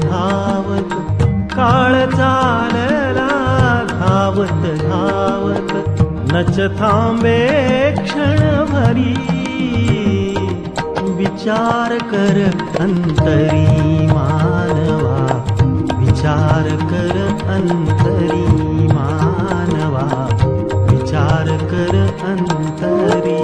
धावत काळ चालला धावत धावत नच थांबे क्षणभरी विचार कर अंतरी मानवा विचार कर अंतरी मानवा विचार कर अंतरी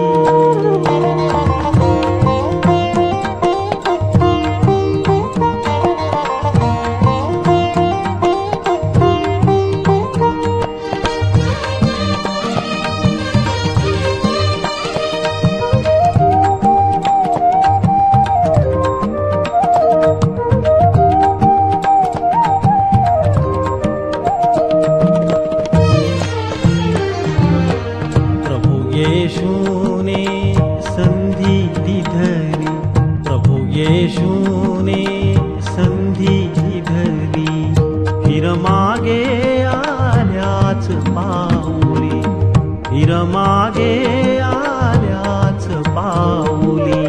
येशूने संधी दिधरी प्रभु येशूने संधी दिधरी फिर मागे आल्याच पाऊली फिर मागे आल्याच पाऊली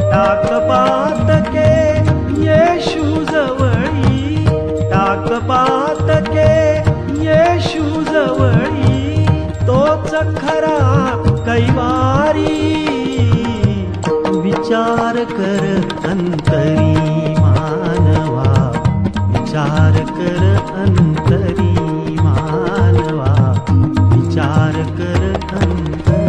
टाक पातके येशू जवळी टाक पातके येशू जवळी तोच खरा कैवारी विचार कर अंतरी मानवा विचार कर अंतरी मानवा विचार कर अंतरी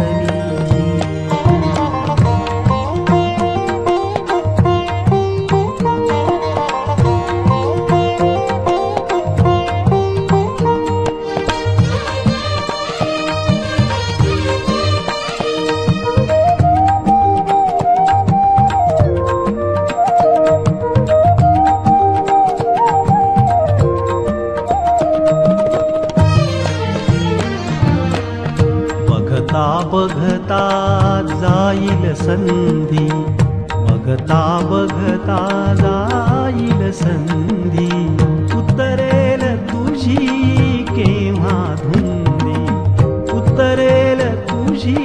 बघता जाईल संधी बघता बघता जाईल संधी उतरेल तुझी केव्हा धुंदी उतरेल तुझी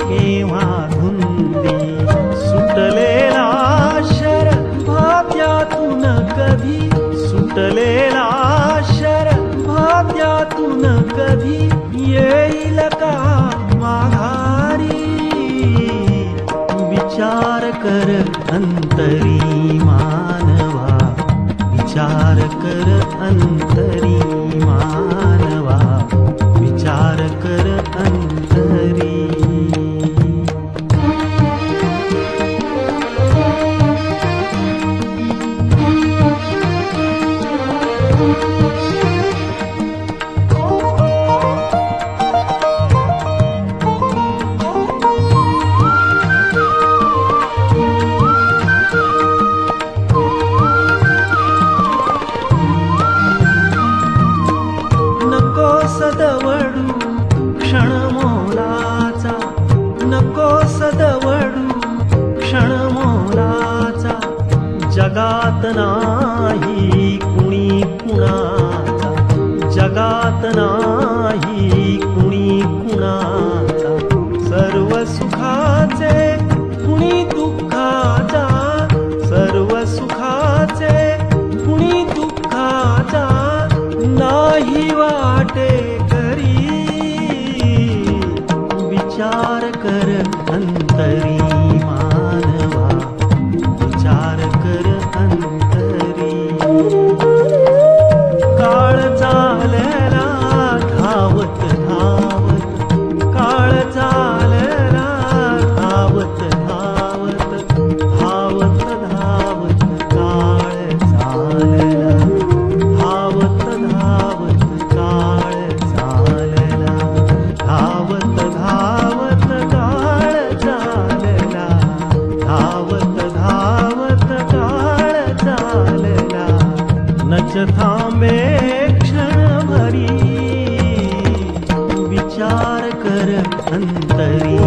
केव्हा धुंदी सुटलेला शरद भात्यातून कधी सुटलेला शरद भात्यातून कधी येईल का माघारी विचार कर अंतरी मानवा विचार कर अंतरी मानवा विचार कर अंतरी सदवडू क्षण मोलाचा नको सदवडू क्षण मोलाचा जगात नाही कुणी कुणाचा जगात नाही कुणी कुणाचा सर्व सुखाचे कुणी दुःखाचा सर्व सुखाचे कुणी दुःखाचा नाही वाटे करी विचार कर अंतरी मानवा विचार कर अंतरी काळ चालला धावत धावत काळ चालला धावत धावत धावत धावत काळ चालला धावत धावत काळ चालला धावत धावत काळ चालला धावत धावत काळ चालला नच थांबे क्षणभरी विचार कर अंतरी